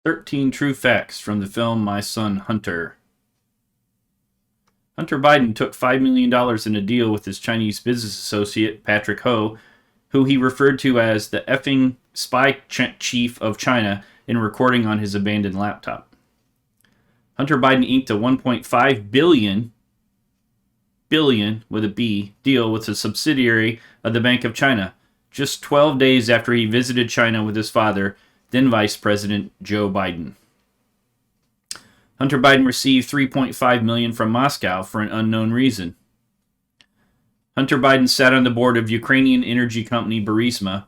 13 True Facts from the film My Son Hunter. Hunter Biden took $5 million in a deal with his Chinese business associate, Patrick Ho, who he referred to as the effing spy chief of China in recording on his abandoned laptop. Hunter Biden inked a $1.5 billion with a B deal with a subsidiary of the Bank of China, just 12 days after he visited China with his father, then Vice President Joe Biden. Hunter Biden received $3.5 million from Moscow for an unknown reason. Hunter Biden sat on the board of Ukrainian energy company Burisma,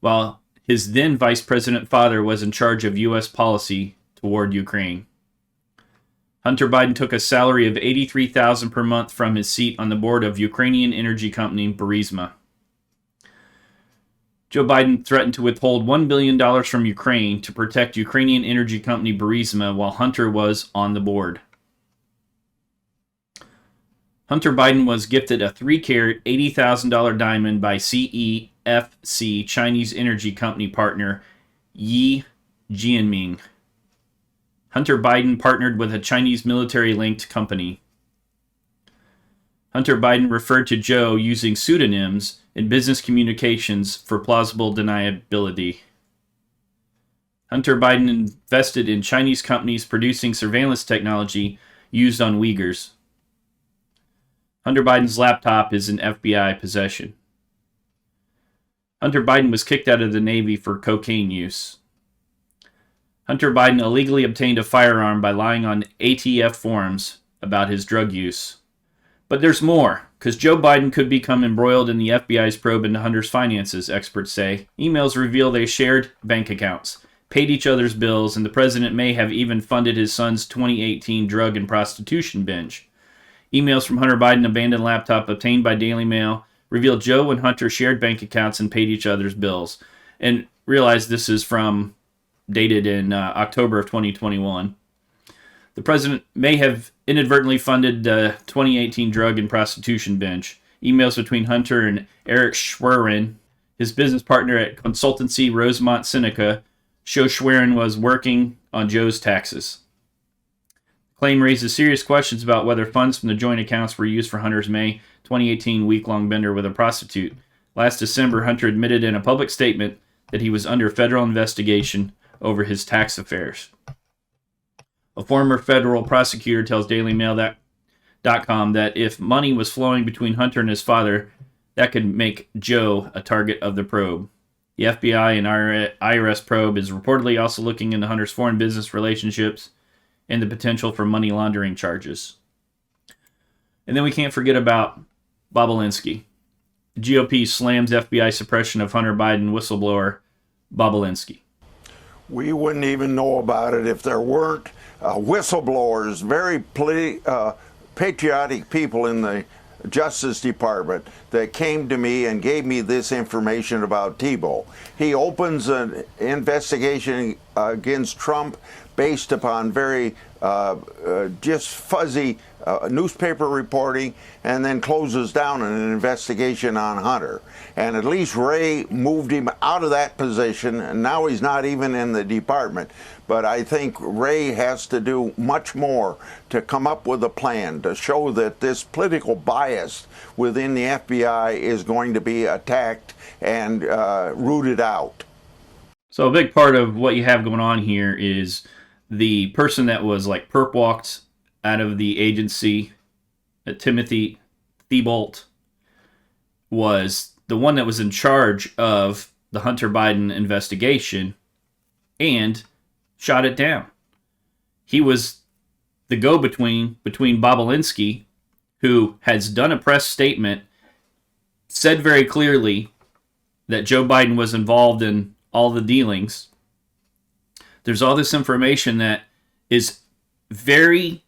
while his then Vice President father was in charge of U.S. policy toward Ukraine. Hunter Biden took a salary of $83,000 per month from his seat on the board of Ukrainian energy company Burisma. Joe Biden threatened to withhold $1 billion from Ukraine to protect Ukrainian energy company Burisma while Hunter was on the board. Hunter Biden was gifted a 3-carat, $80,000 diamond by CEFC Chinese energy company partner 𝓟𝓛𝓔𝓐𝓢𔔔. Hunter Biden partnered with a Chinese military-linked company. Hunter Biden referred to Joe using pseudonyms in business communications for plausible deniability. Hunter Biden invested in Chinese companies producing surveillance technology used on Uyghurs. Hunter Biden's laptop is in FBI possession. Hunter Biden was kicked out of the Navy for cocaine use. Hunter Biden illegally obtained a firearm by lying on ATF forums about his drug use. But there's more, because Joe Biden could become embroiled in the FBI's probe into Hunter's finances, experts say. Emails reveal they shared bank accounts, paid each other's bills, and the president may have even funded his son's 2018 drug and prostitution binge. Emails from Hunter Biden's abandoned laptop obtained by Daily Mail reveal Joe and Hunter shared bank accounts and paid each other's bills. And realize this is dated in October of 2021. The president may have inadvertently funded the 2018 drug and prostitution binge. Emails between Hunter and 𝓟𝓛𝓔𝓐𝓢𔔔, his business partner at consultancy Rosemont Seneca, show 𝓟𝓛𝓔𝓐𝓢𔔔 was working on Joe's taxes. The claim raises serious questions about whether funds from the joint accounts were used for Hunter's May 2018 week-long bender with a prostitute. Last December, Hunter admitted in a public statement that he was under federal investigation over his tax affairs. A former federal prosecutor tells DailyMail.com that if money was flowing between Hunter and his father, that could make Joe a target of the probe. The FBI and IRS probe is reportedly also looking into Hunter's foreign business relationships and the potential for money laundering charges. And then we can't forget about Bobulinski. The GOP slams FBI suppression of Hunter Biden whistleblower Bobulinski. We wouldn't even know about it if there weren't whistleblowers, very patriotic people in the Justice Department that came to me and gave me this information about Thibault. He opens an investigation against Trump based upon very just fuzzy newspaper reporting, and then closes down an investigation on Hunter. And at least Wray moved him out of that position, and now he's not even in the department. But I think Wray has to do much more to come up with a plan to show that this political bias within the FBI is going to be attacked and rooted out. So a big part of what you have going on here is the person that was like perp walked out of the agency, Timothy Thibault, was the one that was in charge of the Hunter Biden investigation and shot it down. He was the go-between between Bobulinski, who has done a press statement, said very clearly that Joe Biden was involved in all the dealings. There's all this information that is very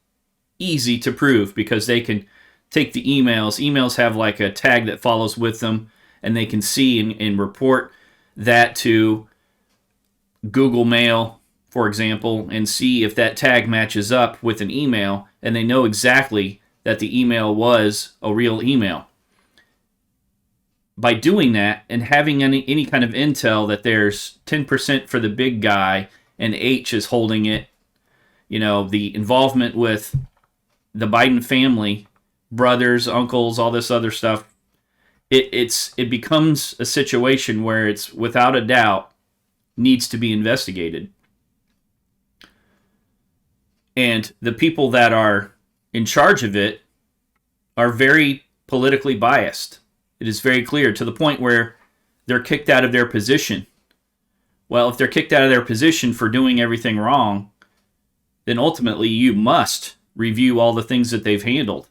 easy to prove because they can take the emails. Emails have like a tag that follows with them, and they can see and report that to Google Mail, for example, and see if that tag matches up with an email, and they know exactly that the email was a real email. By doing that and having any kind of intel that there's 10% for the big guy and H is holding it. You know, the involvement with the Biden family, brothers, uncles, all this other stuff. It becomes a situation where it's without a doubt needs to be investigated. And the people that are in charge of it are very politically biased. It is very clear, to the point where they're kicked out of their position. Well, if they're kicked out of their position for doing everything wrong, then ultimately you must review all the things that they've handled.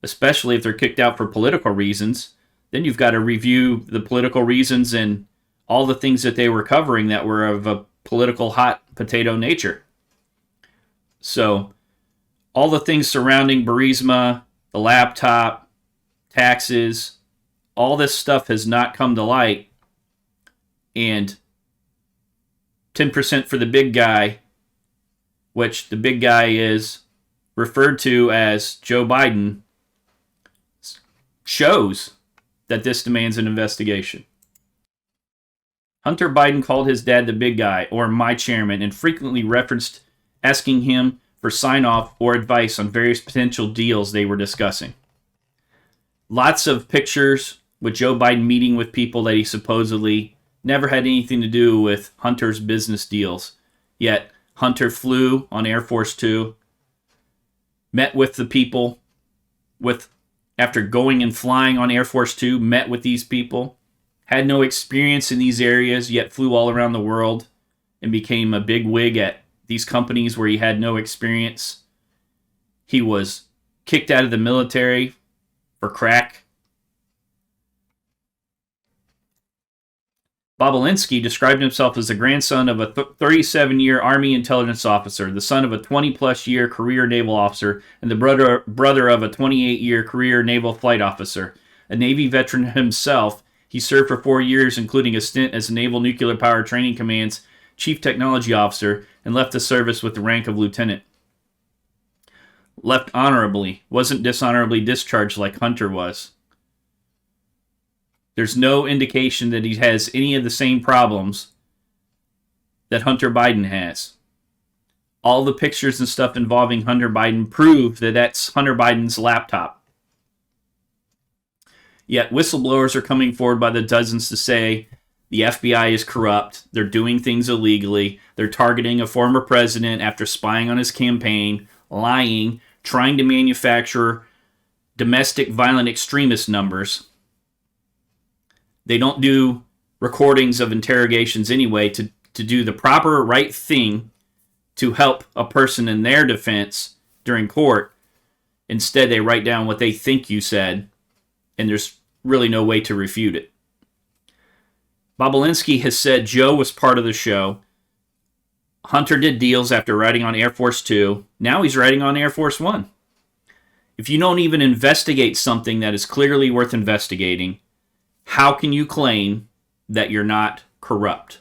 Especially if they're kicked out for political reasons, then you've got to review the political reasons and all the things that they were covering that were of a political hot potato nature. So, all the things surrounding Burisma, the laptop, taxes, all this stuff has not come to light. And 10% for the big guy, which the big guy is referred to as Joe Biden, shows that this demands an investigation. Hunter Biden called his dad the big guy, or my chairman, and frequently referenced asking him for sign-off or advice on various potential deals they were discussing. Lots of pictures with Joe Biden meeting with people that he supposedly never had anything to do with Hunter's business deals. Yet, Hunter flew on Air Force Two, met with the people, after going and flying on Air Force Two, met with these people, had no experience in these areas, yet flew all around the world and became a big wig at these companies where he had no experience. He was kicked out of the military for crack. Bobulinski described himself as the grandson of a 37-year Army intelligence officer, the son of a 20-plus-year career naval officer, and the brother of a 28-year career naval flight officer. A Navy veteran himself, he served for 4 years, including a stint as the Naval Nuclear Power Training Command's Chief Technology Officer, and left the service with the rank of lieutenant. Left honorably, wasn't dishonorably discharged like Hunter was. There's no indication that he has any of the same problems that Hunter Biden has. All the pictures and stuff involving Hunter Biden prove that that's Hunter Biden's laptop. Yet whistleblowers are coming forward by the dozens to say the FBI is corrupt, they're doing things illegally, they're targeting a former president after spying on his campaign, lying, trying to manufacture domestic violent extremist numbers. They don't do recordings of interrogations anyway to do the proper right thing to help a person in their defense during court. Instead, they write down what they think you said, and there's really no way to refute it. Bobulinski has said Joe was part of the show. Hunter did deals after riding on Air Force Two. Now he's riding on Air Force One. If you don't even investigate something that is clearly worth investigating, how can you claim that you're not corrupt?